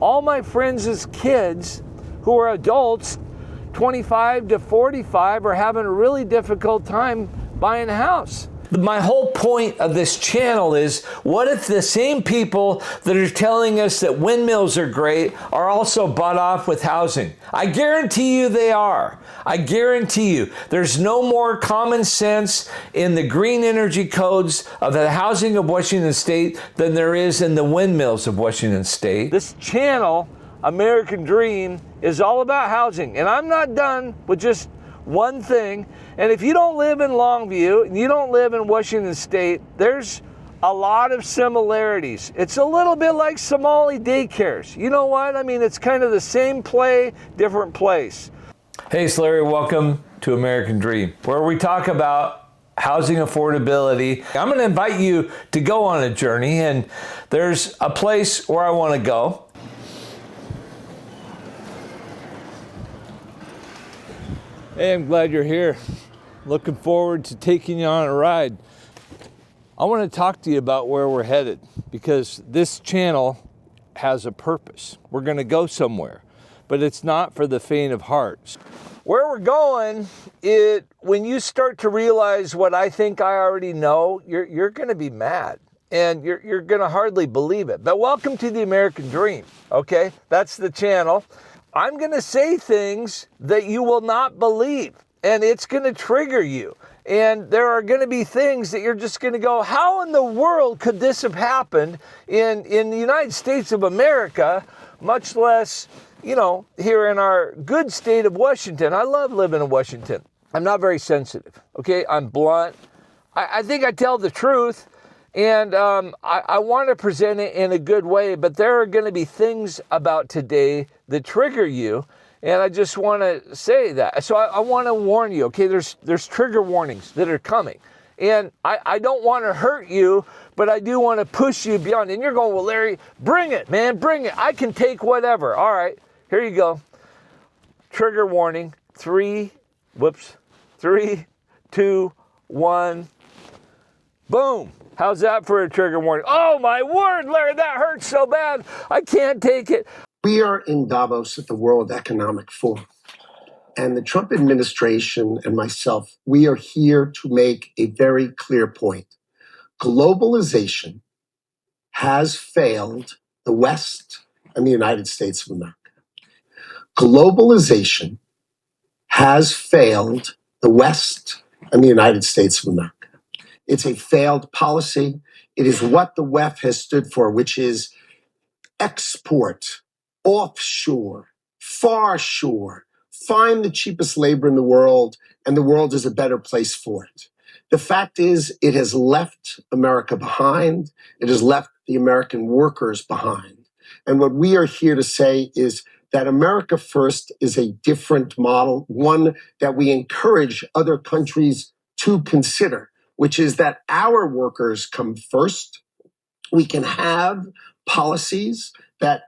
all my friends' kids who are adults, 25 to 45, are having a really difficult time buying a house. My whole point of this channel is, what if the same people that are telling us that windmills are great are also bought off with housing? I guarantee you they are. I guarantee you there's no more common sense in the green energy codes of the housing of Washington State than there is in the windmills of Washington State. This channel, American Dream, is all about housing, and I'm not done with just one thing. And if you don't live in Longview and you don't live in Washington State, there's a lot of similarities. It's a little bit like Somali daycares. You know what? I mean, it's kind of the same play, different place. Hey, it's Larry. Welcome to American Dream, where we talk about housing affordability. I'm going to invite you to go on a journey, and there's a place where I want to go. Hey, I'm glad you're here. Looking forward to taking you on a ride. I want to talk to you about where we're headed, because this channel has a purpose. We're going to go somewhere, but it's not for the faint of heart. Where we're going, when you start to realize what I think I already know, you're going to be mad, and you're going to hardly believe it. But welcome to the American Dream, okay? That's the channel. I'm going to say things that you will not believe, and it's going to trigger you. And there are going to be things that you're just going to go, how in the world could this have happened in the United States of America, much less, here in our good state of Washington. I love living in Washington. I'm not very sensitive, okay? I'm blunt. I think I tell the truth. And I want to present it in a good way, but there are going to be things about today that trigger you, and I just want to say that. So I want to warn you, okay? There's trigger warnings that are coming, and I don't want to hurt you, but I do want to push you beyond. And you're going, well, Larry, bring it, man, bring it. I can take whatever. All right, here you go. Trigger warning. 3, 2, 1. Boom. How's that for a trigger warning? Oh, my word, Larry, that hurts so bad. I can't take it. We are in Davos at the World Economic Forum. And the Trump administration and myself, we are here to make a very clear point. Globalization has failed the West and the United States of America. Globalization has failed the West and the United States of America. It's a failed policy. It is what the WEF has stood for, which is export, offshore, far shore, find the cheapest labor in the world, and the world is a better place for it. The fact is, it has left America behind. It has left the American workers behind. And what we are here to say is that America First is a different model, one that we encourage other countries to consider, which is that our workers come first. We can have policies that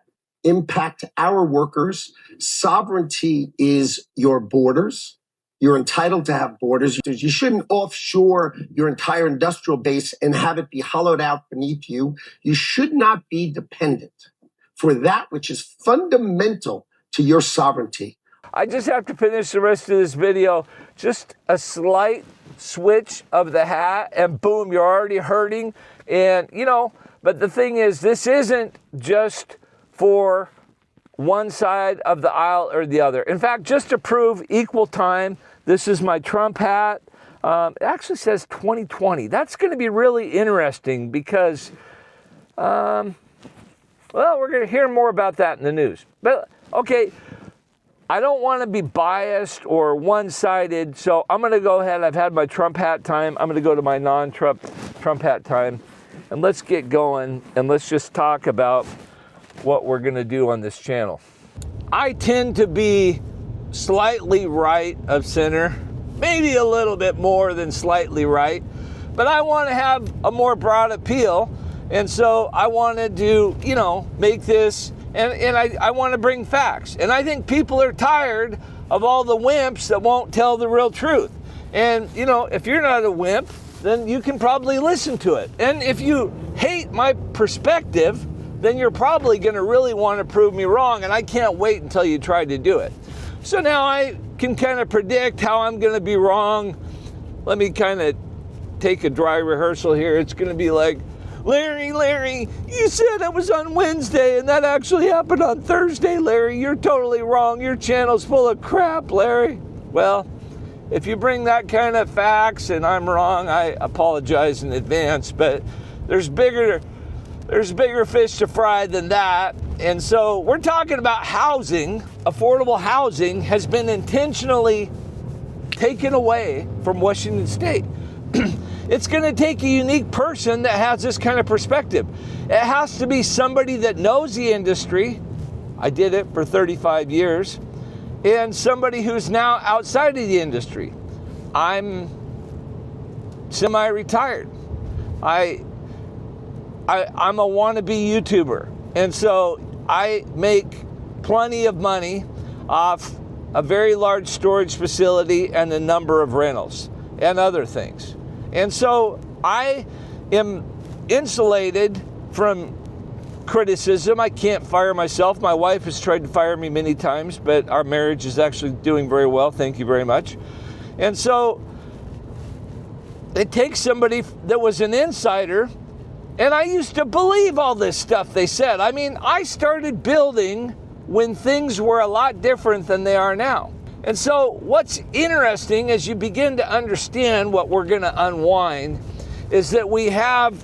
impact our workers. Sovereignty is your borders. You're entitled to have borders. You shouldn't offshore your entire industrial base and have it be hollowed out beneath you. You should not be dependent for that which is fundamental to your sovereignty. I just have to finish the rest of this video. Just a slight switch of the hat, and boom, you're already hurting. And but the thing is, this isn't just for one side of the aisle or the other. In fact, just to prove equal time, this is my Trump hat. It actually says 2020. That's going to be really interesting because we're going to hear more about that in the news. But okay, I don't want to be biased or one-sided, so I'm going to go ahead. I've had my Trump hat time. I'm going to go to my non-Trump hat time, and let's get going, and let's just talk about what we're going to do on this channel. I tend to be slightly right of center, maybe a little bit more than slightly right, but I want to have a more broad appeal, and so I wanted to, make this. And I want to bring facts. And I think people are tired of all the wimps that won't tell the real truth. And, if you're not a wimp, then you can probably listen to it. And if you hate my perspective, then you're probably going to really want to prove me wrong, and I can't wait until you try to do it. So now I can kind of predict how I'm going to be wrong. Let me kind of take a dry rehearsal here. It's going to be like, Larry, you said it was on Wednesday, and that actually happened on Thursday, Larry. You're totally wrong. Your channel's full of crap, Larry. Well, if you bring that kind of facts and I'm wrong, I apologize in advance, but there's bigger fish to fry than that. And so we're talking about housing. Affordable housing has been intentionally taken away from Washington State. It's going to take a unique person that has this kind of perspective. It has to be somebody that knows the industry. I did it for 35 years. And somebody who's now outside of the industry. I'm semi-retired. I'm a wannabe YouTuber. And so I make plenty of money off a very large storage facility and a number of rentals and other things. And so I am insulated from criticism. I can't fire myself. My wife has tried to fire me many times, but our marriage is actually doing very well. Thank you very much. And so it takes somebody that was an insider, and I used to believe all this stuff they said. I mean, I started building when things were a lot different than they are now. And so what's interesting as you begin to understand what we're going to unwind is that we have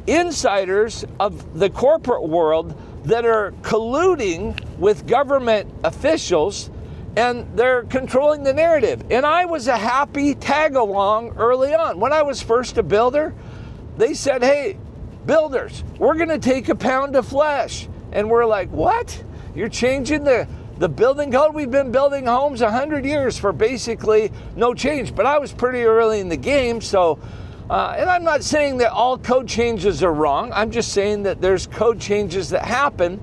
insiders of the corporate world that are colluding with government officials, and they're controlling the narrative. And I was a happy tag along early on. When I was first a builder, they said, hey, builders, we're going to take a pound of flesh. And we're like, what? You're changing the building code? We've been building homes 100 years for basically no change. But I was pretty early in the game, so and I'm not saying that all code changes are wrong. I'm just saying that there's code changes that happen,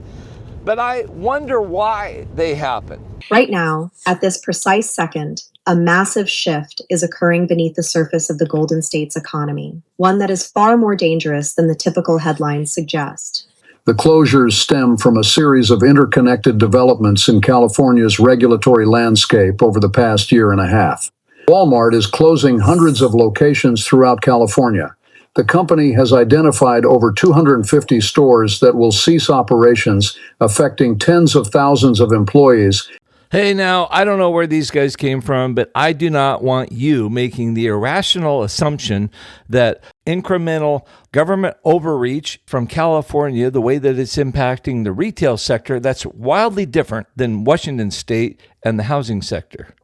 but I wonder why they happen. Right now, at this precise second, a massive shift is occurring beneath the surface of the Golden State's economy, one that is far more dangerous than the typical headlines suggest. The closures stem from a series of interconnected developments in California's regulatory landscape over the past year and a half. Walmart is closing hundreds of locations throughout California. The company has identified over 250 stores that will cease operations, affecting tens of thousands of employees. Hey, now, I don't know where these guys came from, but I do not want you making the irrational assumption that incremental government overreach from California, the way that it's impacting the retail sector, that's wildly different than Washington State and the housing sector.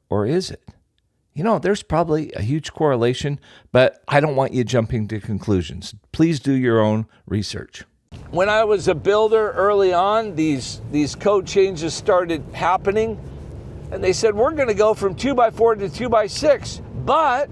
Or is it? You know, there's probably a huge correlation, but I don't want you jumping to conclusions. Please do your own research. When I was a builder early on, these code changes started happening, and they said, we're going to go from 2x4 to 2x6, but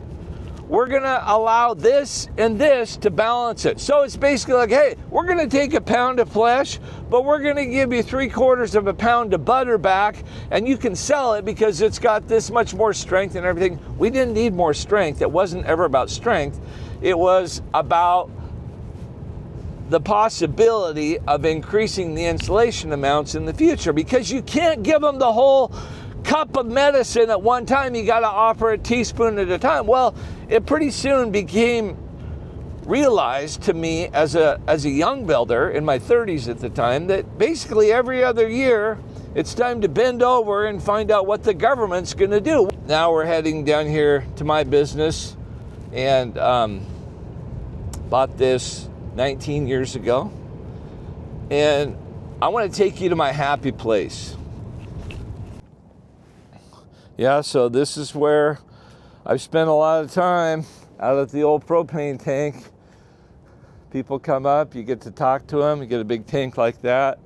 we're going to allow this and this to balance it. So it's basically like, hey, we're going to take a pound of flesh, but we're going to give you 3/4 of a pound of butter back, and you can sell it because it's got this much more strength and everything. We didn't need more strength. It wasn't ever about strength. It was about the possibility of increasing the insulation amounts in the future, because you can't give them the whole cup of medicine at one time. You got to offer a teaspoon at a time. Well, it pretty soon became realized to me as a young builder in my 30s at the time that basically every other year it's time to bend over and find out what the government's going to do. Now we're heading down here to my business, and bought this 19 years ago, and I want to take you to my happy place. Yeah, so this is where I've spent a lot of time, out at the old propane tank. People come up, you get to talk to them, you get a big tank like that.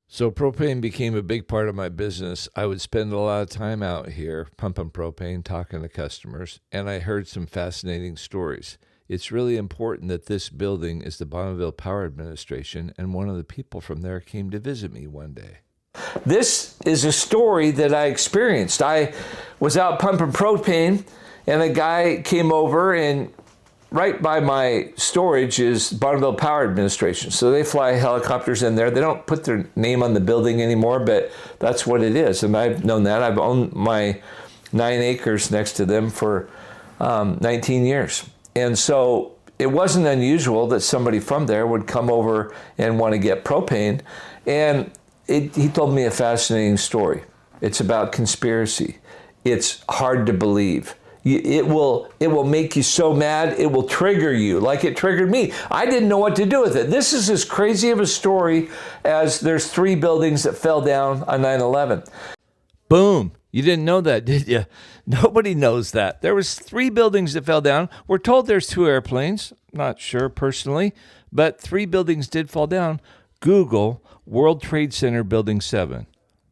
So propane became a big part of my business. I would spend a lot of time out here pumping propane, talking to customers, and I heard some fascinating stories. It's really important that this building is the Bonneville Power Administration, and one of the people from there came to visit me one day. This is a story that I experienced. I was out pumping propane, and a guy came over, and right by my storage is Bonneville Power Administration. So they fly helicopters in there. They don't put their name on the building anymore, but that's what it is. And I've known that. I've owned my 9 acres next to them for 19 years. And so it wasn't unusual that somebody from there would come over and want to get propane. And he told me a fascinating story. It's about conspiracy. It's hard to believe. It will make you so mad, it will trigger you like it triggered me. I didn't know what to do with it. This is as crazy of a story as there's 3 buildings that fell down on 9/11. Boom. You didn't know that, did you? Nobody knows that. There was 3 buildings that fell down. We're told there's 2 airplanes. Not sure personally, but 3 buildings did fall down. Google World Trade Center Building 7.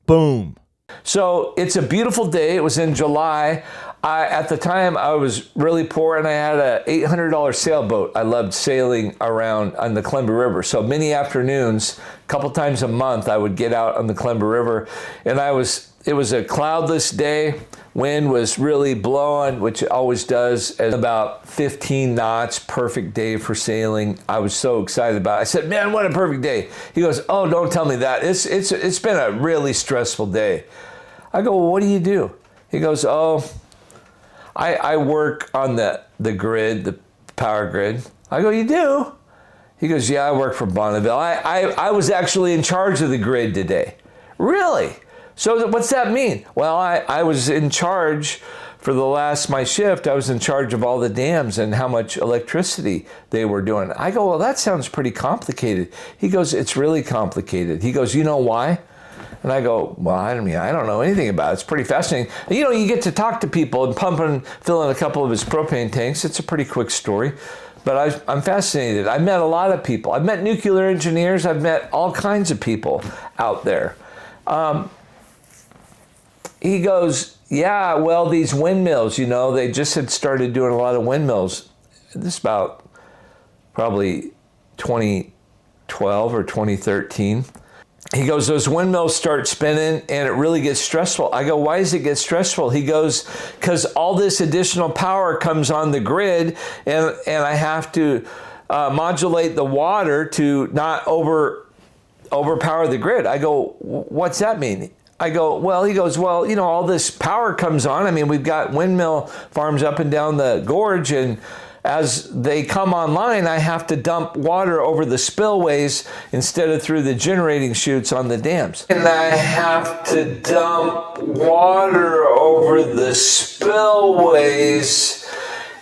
Boom. So it's a beautiful day. It was in July. At the time, I was really poor, and I had an $800 sailboat. I loved sailing around on the Columbia River. So many afternoons, a couple times a month, I would get out on the Columbia River, and it was a cloudless day. Wind was really blowing, which it always does, at about 15 knots. Perfect day for sailing. I was so excited about it. I said, man, what a perfect day. He goes, oh, don't tell me that. It's been a really stressful day. I go, well, what do you do? He goes, oh, I work on the grid, the power grid. I go, you do? He goes, yeah, I work for Bonneville. I was actually in charge of the grid today. Really? So what's that mean? Well, I was in charge for my shift. I was in charge of all the dams and how much electricity they were doing. I go, well, that sounds pretty complicated. He goes, it's really complicated. He goes, you know why? And I go, well, I don't know anything about it. It's pretty fascinating. And, you get to talk to people and fill in a couple of his propane tanks. It's a pretty quick story. But I'm fascinated. I've met a lot of people. I've met nuclear engineers. I've met all kinds of people out there. He goes, yeah, well, these windmills, they just had started doing a lot of windmills. This is about probably 2012 or 2013. He goes, those windmills start spinning and it really gets stressful. I go, why does it get stressful? He goes, because all this additional power comes on the grid and I have to modulate the water to not overpower the grid. I go, what's that mean? I go, well, he goes, well, all this power comes on. I mean, we've got windmill farms up and down the gorge, and as they come online, I have to dump water over the spillways instead of through the generating chutes on the dams. And I have to dump water over the spillways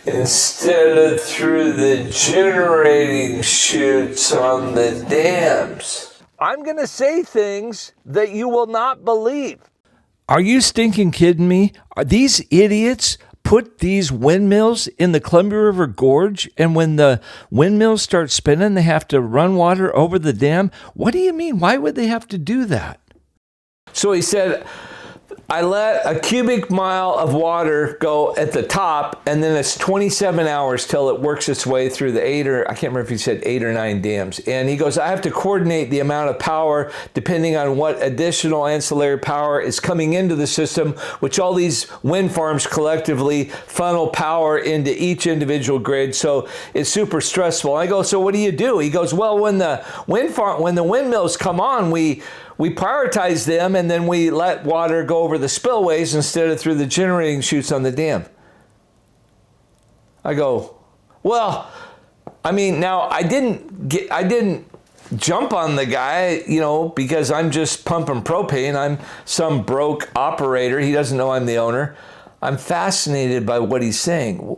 instead of through the generating chutes on the dams. I'm going to say things that you will not believe. Are you stinking kidding me? Are these idiots put these windmills in the Columbia River Gorge, and when the windmills start spinning, they have to run water over the dam? What do you mean? Why would they have to do that? So he said, I let a cubic mile of water go at the top, and then it's 27 hours till it works its way through the I can't remember if he said 8 or 9 dams. And he goes, I have to coordinate the amount of power depending on what additional ancillary power is coming into the system, which all these wind farms collectively funnel power into each individual grid. So it's super stressful. I go, so what do you do? He goes, well, when the windmills come on, we prioritize them, and then we let water go over the spillways instead of through the generating chutes on the dam. I go, well, now I didn't jump on the guy, because I'm just pumping propane. I'm some broke operator. He doesn't know I'm the owner. I'm fascinated by what he's saying.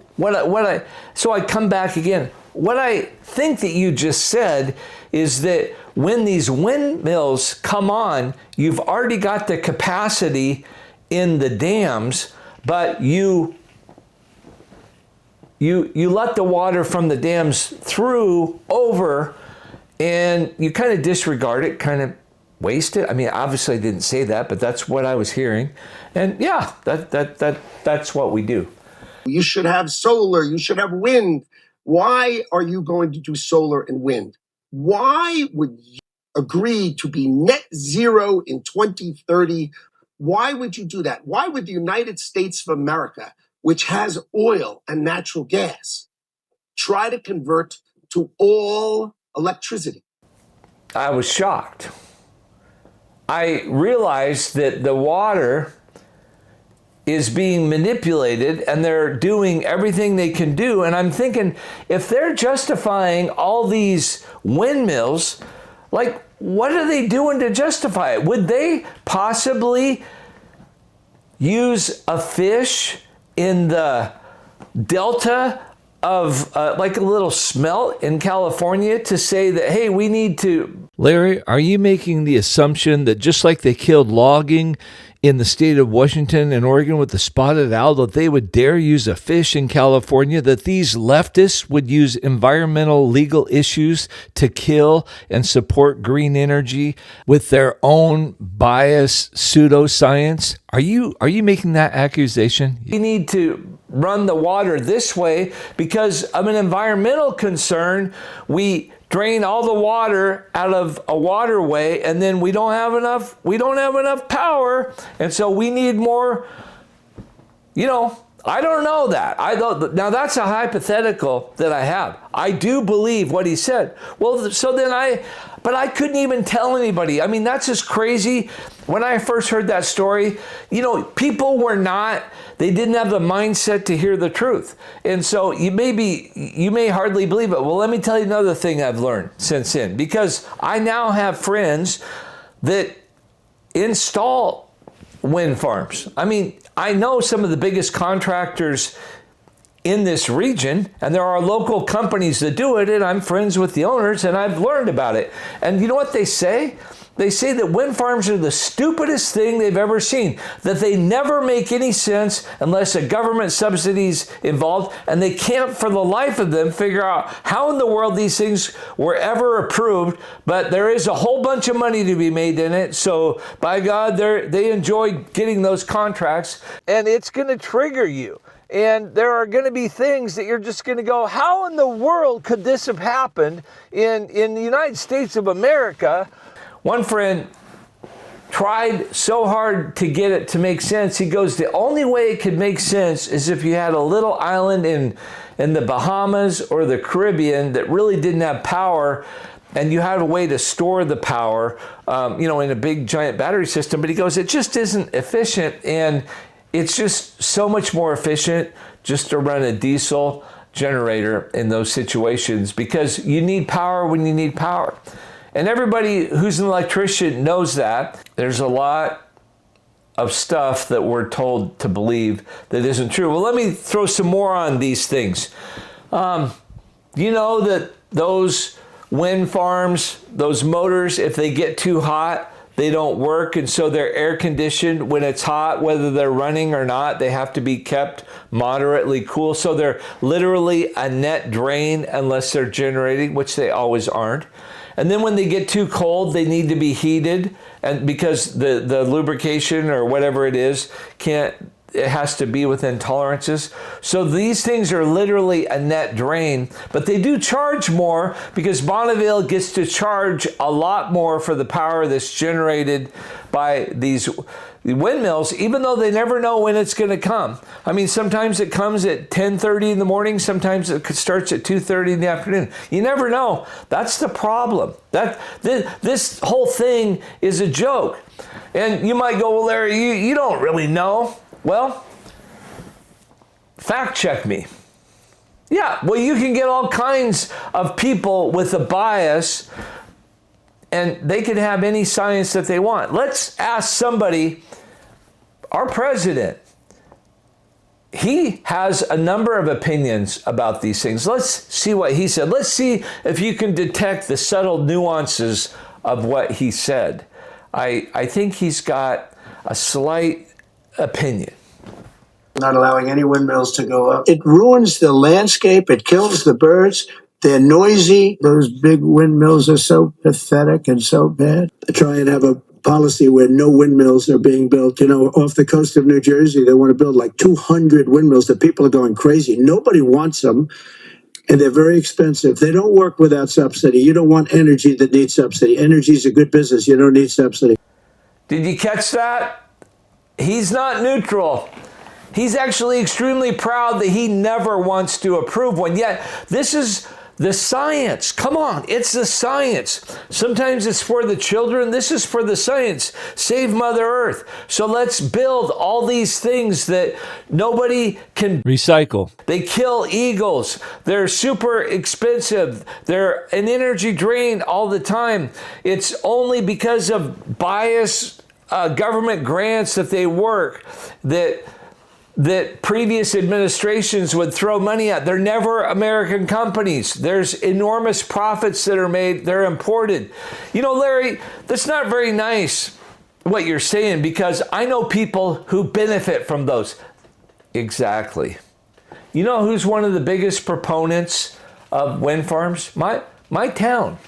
So I come back again. What I think that you just said is that when these windmills come on, you've already got the capacity in the dams, but you let the water from the dams through over, and you kind of disregard it, kind of waste it. Obviously I didn't say that, but that's what I was hearing. And yeah, that's what we do. You should have solar, you should have wind. Why are you going to do solar and wind? Why would you agree to be net zero in 2030? Why would you do that? Why would the United States of America, which has oil and natural gas, try to convert to all electricity. I was shocked. I realized that the water is being manipulated and they're doing everything they can do. And I'm thinking, if they're justifying all these windmills, like, what are they doing to justify it? Would they possibly use a fish in the delta of like a little smelt in California to say that, hey, we need to... Larry, are you making the assumption that just like they killed logging in the state of Washington and Oregon with the spotted owl, that they would dare use a fish in California, that these leftists would use environmental legal issues to kill and support green energy with their own biased pseudoscience? Are you making that accusation? We need to run the water this way because of an environmental concern. We drain all the water out of a waterway and then we don't have enough power, and so we need more. I don't know that. Now that's a hypothetical that I have. I do believe what he said. Well, so then but I couldn't even tell anybody. I mean, that's just crazy. When I first heard that story, people they didn't have the mindset to hear the truth. And so you may hardly believe it. Well, let me tell you another thing I've learned since then, because I now have friends that install wind farms. I mean, I know some of the biggest contractors in this region, and there are local companies that do it, and I'm friends with the owners, and I've learned about it. And you know what they say? They say that wind farms are the stupidest thing they've ever seen, that they never make any sense unless a government subsidy's involved, and they can't for the life of them figure out how in the world these things were ever approved, but there is a whole bunch of money to be made in it, so by God, they enjoy getting those contracts, and it's going to trigger you. And there are going to be things that you're just going to go, how in the world could this have happened in the United States of America? One friend tried so hard to get it to make sense. He goes, the only way it could make sense is if you had a little island in the Bahamas or the Caribbean that really didn't have power, and you had a way to store the power, in a big giant battery system. But he goes, it just isn't efficient, and it's just so much more efficient just to run a diesel generator in those situations, because you need power when you need power. And everybody who's an electrician knows that. There's a lot of stuff that we're told to believe that isn't true. Well, let me throw some more on these things. You know that those wind farms, those motors, if they get too hot, they don't work, and so they're air conditioned when it's hot, whether they're running or not. They have to be kept moderately cool. So they're literally a net drain unless they're generating, which they always aren't. And then when they get too cold, they need to be heated, and because the lubrication or whatever it is it has to be within tolerances. So these things are literally a net drain, but they do charge more because Bonneville gets to charge a lot more for the power that's generated by these windmills, even though they never know when it's going to come. I mean, sometimes it comes at 10:30 in the morning, sometimes it starts at 2:30 in the afternoon. You never know. That's the problem. This whole thing is a joke. And you might go, well, Larry, you don't really know. Well, fact check me. Yeah, well, you can get all kinds of people with a bias, and they can have any science that they want. Let's ask somebody, our president, he has a number of opinions about these things. Let's see what he said. Let's see if you can detect the subtle nuances of what he said. I think he's got a slight opinion. Not allowing any windmills to go up. It ruins the landscape. It kills the birds. They're noisy. Those big windmills are so pathetic and so bad. They try and have a policy where no windmills are being built. Off the coast of New Jersey, they want to build like 200 windmills. The people are going crazy. Nobody wants them, and they're very expensive. They don't work without subsidy. You don't want energy that needs subsidy. Energy is a good business. You don't need subsidy. Did you catch that? He's not neutral. He's actually extremely proud that he never wants to approve one. Yet, this is the science. Come on, it's the science. Sometimes it's for the children. This is for the science. Save Mother Earth. So let's build all these things that nobody can recycle. They kill eagles. They're super expensive. They're an energy drain all the time. It's only because of bias government grants that they work that previous administrations would throw money at. They're never American companies. There's enormous profits that are made. They're imported. You know, Larry, that's not very nice what you're saying, because I know people who benefit from those. Exactly. You know who's one of the biggest proponents of wind farms? My town,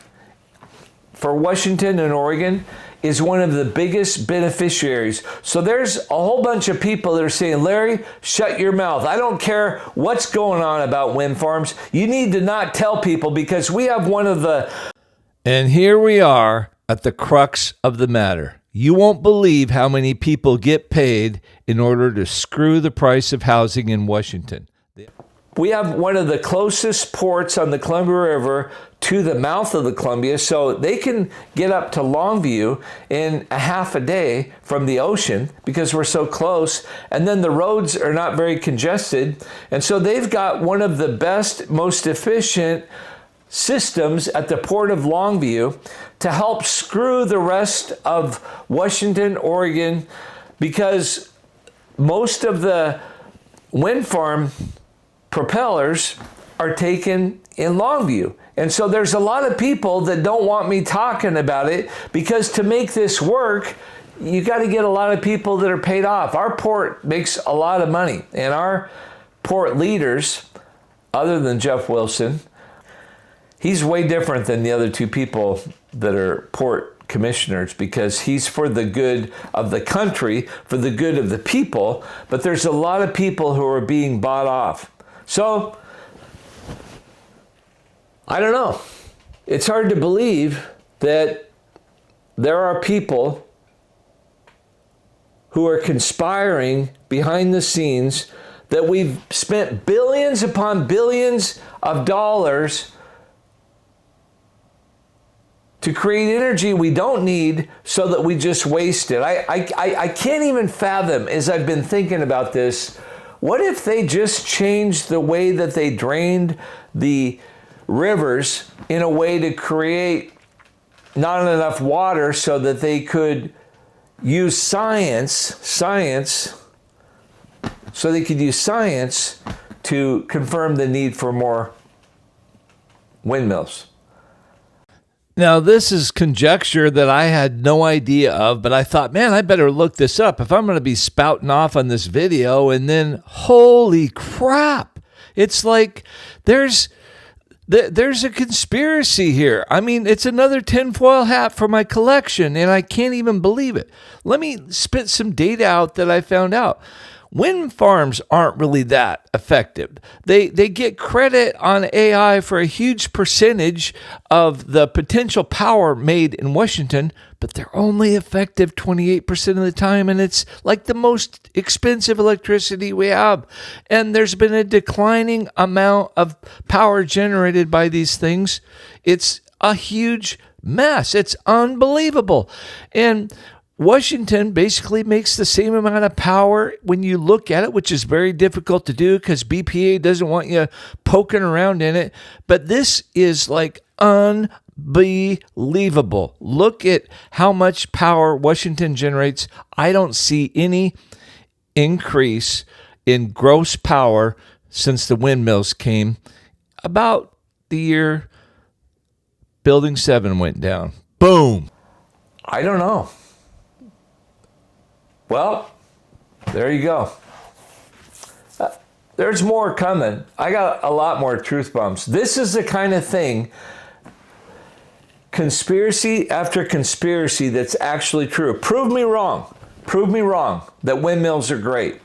for Washington and Oregon, is one of the biggest beneficiaries. So there's a whole bunch of people that are saying, Larry, shut your mouth. I don't care what's going on about wind farms. You need to not tell people, because we have one of the... And here we are at the crux of the matter. You won't believe how many people get paid in order to screw the price of housing in Washington. We have one of the closest ports on the Columbia River to the mouth of the Columbia, so they can get up to Longview in a half a day from the ocean because we're so close, and then the roads are not very congested, and so they've got one of the best, most efficient systems at the Port of Longview to help screw the rest of Washington, Oregon, because most of the wind farm propellers are taken in Longview. And so there's a lot of people that don't want me talking about it, because to make this work, you got to get a lot of people that are paid off. Our port makes a lot of money, and our port leaders, other than Jeff Wilson, he's way different than the other two people that are port commissioners, because he's for the good of the country, for the good of the people, but there's a lot of people who are being bought off. So, I don't know. It's hard to believe that there are people who are conspiring behind the scenes, that we've spent billions upon billions of dollars to create energy we don't need, so that we just waste it. I can't even fathom, as I've been thinking about this, what if they just changed the way that they drained the rivers in a way to create not enough water so that they could use science to confirm the need for more windmills. Now, this is conjecture that I had no idea of, but I thought, man, I better look this up if I'm going to be spouting off on this video. And then, holy crap, it's like there's a conspiracy here. I mean, it's another tinfoil hat for my collection, and I can't even believe it. Let me spit some data out that I found out. Wind farms aren't really that effective. They get credit on AI for a huge percentage of the potential power made in Washington, but they're only effective 28% of the time, and it's like the most expensive electricity we have. And there's been a declining amount of power generated by these things. It's a huge mess. It's unbelievable. And Washington basically makes the same amount of power when you look at it, which is very difficult to do because BPA doesn't want you poking around in it. But this is like unbelievable. Look at how much power Washington generates. I don't see any increase in gross power since the windmills came. About the year Building 7 went down. Boom. I don't know. Well, there you go. There's more coming. I got a lot more truth bombs. This is the kind of thing, conspiracy after conspiracy, that's actually true. Prove me wrong. Prove me wrong that windmills are great.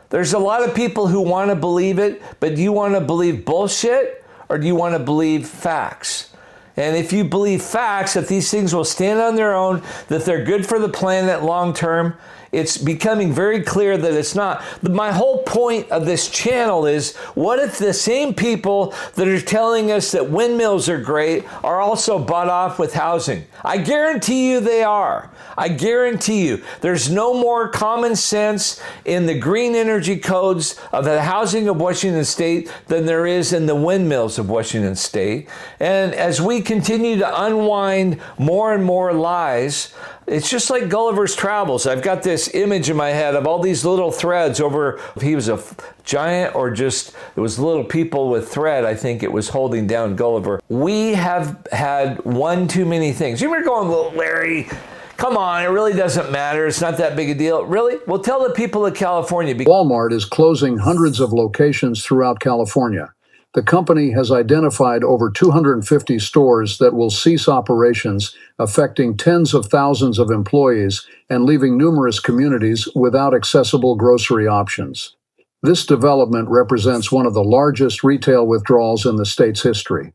There's a lot of people who want to believe it, but do you want to believe bullshit or do you want to believe facts? And if you believe facts, that these things will stand on their own, that they're good for the planet long term, it's becoming very clear that it's not. My whole point of this channel is, what if the same people that are telling us that windmills are great are also bought off with housing? I guarantee you they are. I guarantee you there's no more common sense in the green energy codes of the housing of Washington State than there is in the windmills of Washington State. And as we continue to unwind more and more lies, it's just like Gulliver's Travels. I've got this image in my head of all these little threads over, if he was a giant or just, it was little people with thread, I think it was holding down Gulliver. We have had one too many things. You remember going, well, Larry, come on, it really doesn't matter. It's not that big a deal. Really? Well, tell the people of California. Walmart is closing hundreds of locations throughout California. The company has identified over 250 stores that will cease operations, affecting tens of thousands of employees and leaving numerous communities without accessible grocery options. This development represents one of the largest retail withdrawals in the state's history.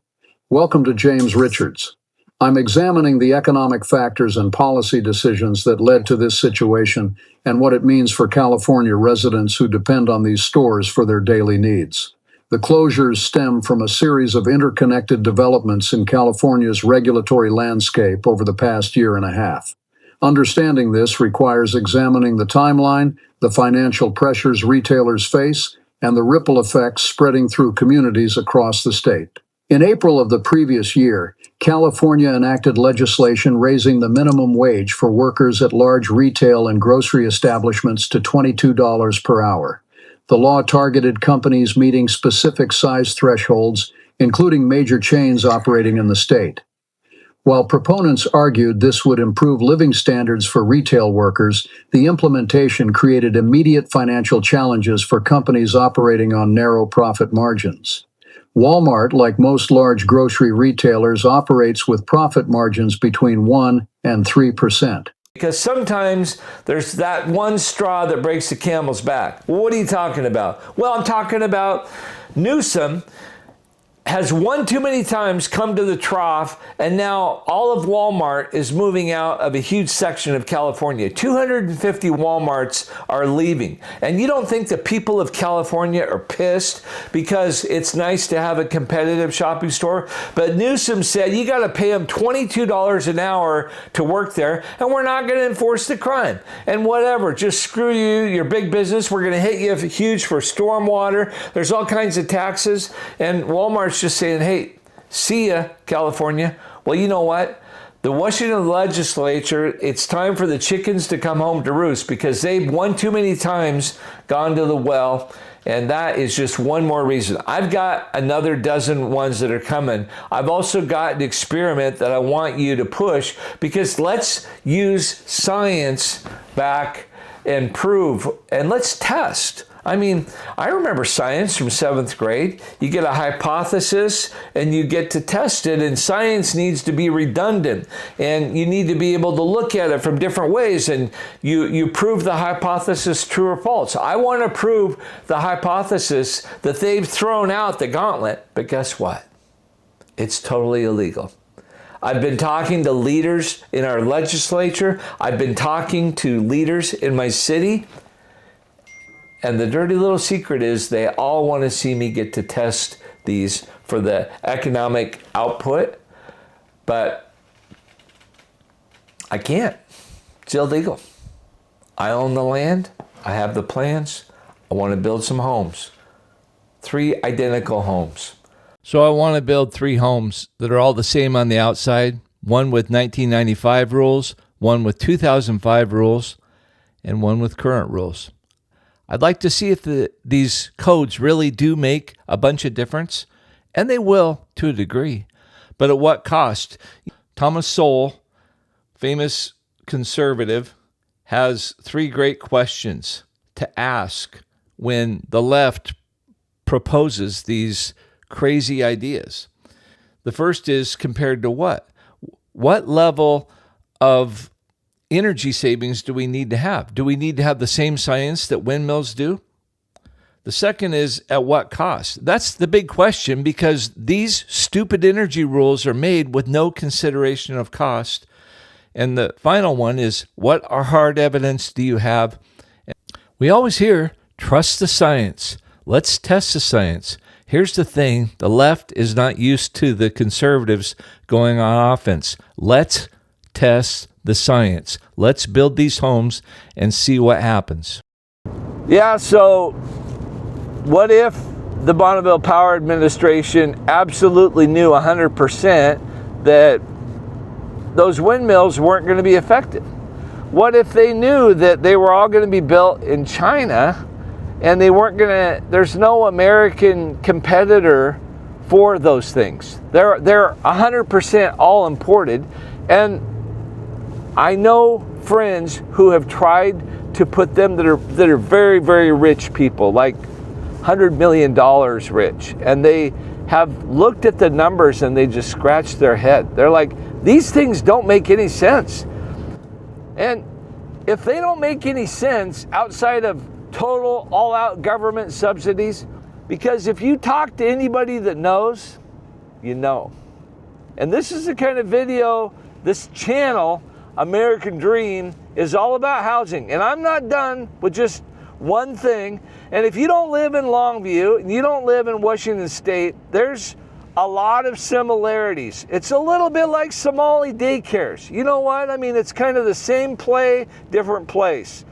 Welcome to James Richards. I'm examining the economic factors and policy decisions that led to this situation and what it means for California residents who depend on these stores for their daily needs. The closures stem from a series of interconnected developments in California's regulatory landscape over the past year and a half. Understanding this requires examining the timeline, the financial pressures retailers face, and the ripple effects spreading through communities across the state. In April of the previous year, California enacted legislation raising the minimum wage for workers at large retail and grocery establishments to $22 per hour. The law targeted companies meeting specific size thresholds, including major chains operating in the state. While proponents argued this would improve living standards for retail workers, the implementation created immediate financial challenges for companies operating on narrow profit margins. Walmart, like most large grocery retailers, operates with profit margins between 1% and 3%. Because sometimes there's that one straw that breaks the camel's back. Well, what are you talking about? Well, I'm talking about Newsom has one too many times come to the trough, and now all of Walmart is moving out of a huge section of California. 250 Walmarts are leaving. And you don't think the people of California are pissed because it's nice to have a competitive shopping store? But Newsom said you got to pay them $22 an hour to work there, and we're not going to enforce the crime. And whatever, just screw you, your big business. We're going to hit you huge for stormwater. There's all kinds of taxes, and Walmart's just saying, hey, see ya, California. Well, you know what? The Washington legislature, it's time for the chickens to come home to roost because they've one too many times gone to the well, and that is just one more reason. I've got another dozen ones that are coming. I've also got an experiment that I want you to push because let's use science back and prove, and let's test. I mean, I remember science from 7th grade. You get a hypothesis and you get to test it, and science needs to be redundant, and you need to be able to look at it from different ways, and you prove the hypothesis true or false. I want to prove the hypothesis that they've thrown out the gauntlet, but guess what? It's totally illegal. I've been talking to leaders in our legislature. I've been talking to leaders in my city. And the dirty little secret is they all want to see me get to test these for the economic output, but I can't. It's illegal. I own the land. I have the plans. I want to build some homes. 3 identical homes. So I want to build 3 homes that are all the same on the outside, one with 1995 rules, one with 2005 rules, and one with current rules. I'd like to see if these codes really do make a bunch of difference, and they will to a degree, but at what cost? Thomas Sowell, famous conservative, has 3 great questions to ask when the left proposes these crazy ideas. The first is compared to what? What level of energy savings do we need to have? Do we need to have the same science that windmills do? The second is at what cost? That's the big question because these stupid energy rules are made with no consideration of cost. And the final one is, what hard evidence do you have? We always hear, trust the science. Let's test the science. Here's the thing, the left is not used to the conservatives going on offense. Let's test the science. Let's build these homes and see what happens. Yeah, so what if the Bonneville Power Administration absolutely knew 100% that those windmills weren't going to be effective? What if they knew that they were all going to be built in China and they weren't going to, there's no American competitor for those things? They're 100% all imported. And I know friends who have tried to put them that are very, very rich people, like $100 million rich, and they have looked at the numbers and they just scratch their head. They're like, these things don't make any sense. And if they don't make any sense outside of total all-out government subsidies, because if you talk to anybody that knows, you know. And this is the kind of video, this channel, American Dream, is all about housing. And I'm not done with just one thing. And if you don't live in Longview and you don't live in Washington State, there's a lot of similarities. It's a little bit like Somali daycares. You know what? I mean, it's kind of the same play, different place.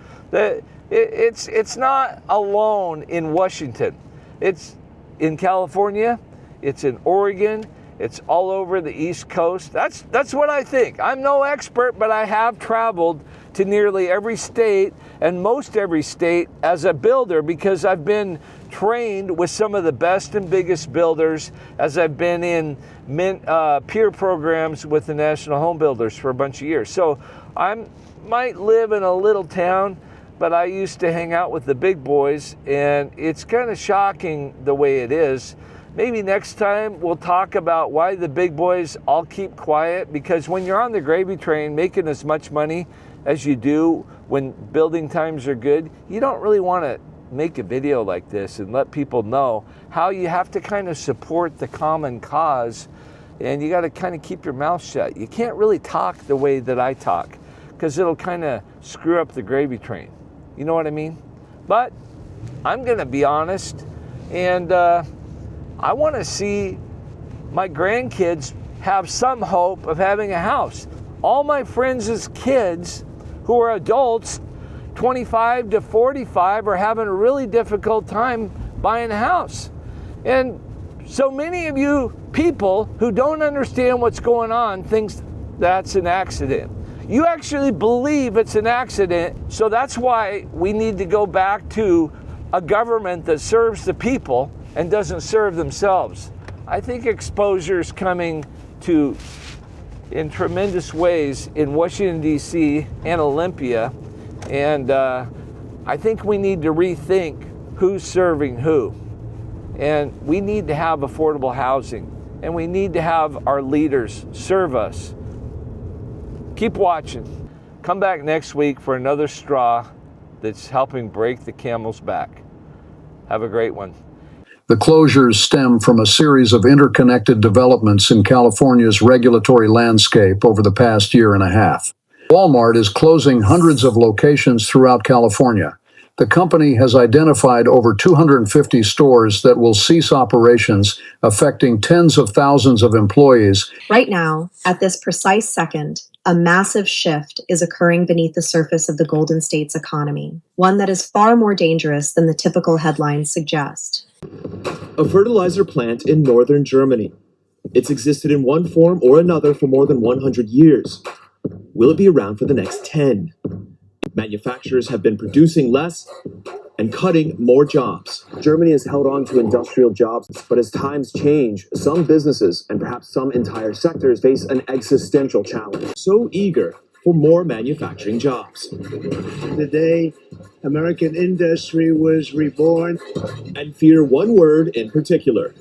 It's not alone in Washington. It's in California, it's in Oregon, it's all over the East Coast. That's what I think. I'm no expert, but I have traveled to nearly every state and most every state as a builder, because I've been trained with some of the best and biggest builders, as I've been in peer programs with the National Home Builders for a bunch of years. So I might live in a little town, but I used to hang out with the big boys, and it's kind of shocking the way it is. Maybe next time we'll talk about why the big boys all keep quiet, because when you're on the gravy train making as much money as you do when building times are good, you don't really want to make a video like this and let people know how you have to kind of support the common cause, and you got to kind of keep your mouth shut. You can't really talk the way that I talk, because it'll kind of screw up the gravy train. You know what I mean? But I'm going to be honest, and I want to see my grandkids have some hope of having a house. All my friends' kids who are adults, 25 to 45, are having a really difficult time buying a house. And so many of you people who don't understand what's going on thinks that's an accident. You actually believe it's an accident, so that's why we need to go back to a government that serves the people and doesn't serve themselves. I think exposure is coming to in tremendous ways in Washington, D.C. and Olympia, and I think we need to rethink who's serving who. And we need to have affordable housing, and we need to have our leaders serve us. Keep watching. Come back next week for another straw that's helping break the camel's back. Have a great one. The closures stem from a series of interconnected developments in California's regulatory landscape over the past year and a half. Walmart is closing hundreds of locations throughout California. The company has identified over 250 stores that will cease operations, affecting tens of thousands of employees. Right now, at this precise second, a massive shift is occurring beneath the surface of the Golden State's economy, one that is far more dangerous than the typical headlines suggest. A fertilizer plant in northern Germany. It's existed in one form or another for more than 100 years. Will it be around for the next 10? Manufacturers have been producing less and cutting more jobs. Germany has held on to industrial jobs, but as times change, some businesses and perhaps some entire sectors face an existential challenge. So eager for more manufacturing jobs. The day American industry was reborn. And fear one word in particular: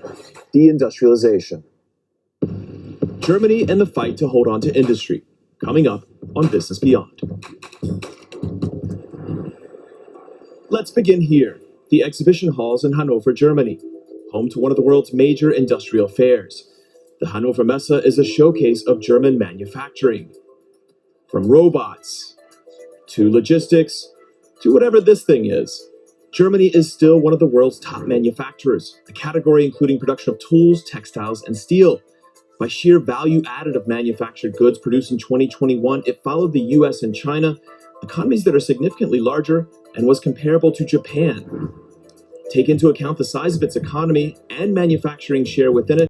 deindustrialization. Germany and the fight to hold on to industry. Coming up on Business Beyond. Let's begin here, the exhibition halls in Hanover, Germany, home to one of the world's major industrial fairs. The Hannover Messe is a showcase of German manufacturing. From robots to logistics to whatever this thing is, Germany is still one of the world's top manufacturers, a category including production of tools, textiles, and steel. By sheer value added of manufactured goods produced in 2021, it followed the US and China, economies that are significantly larger, and was comparable to Japan. Take into account the size of its economy and manufacturing share within it,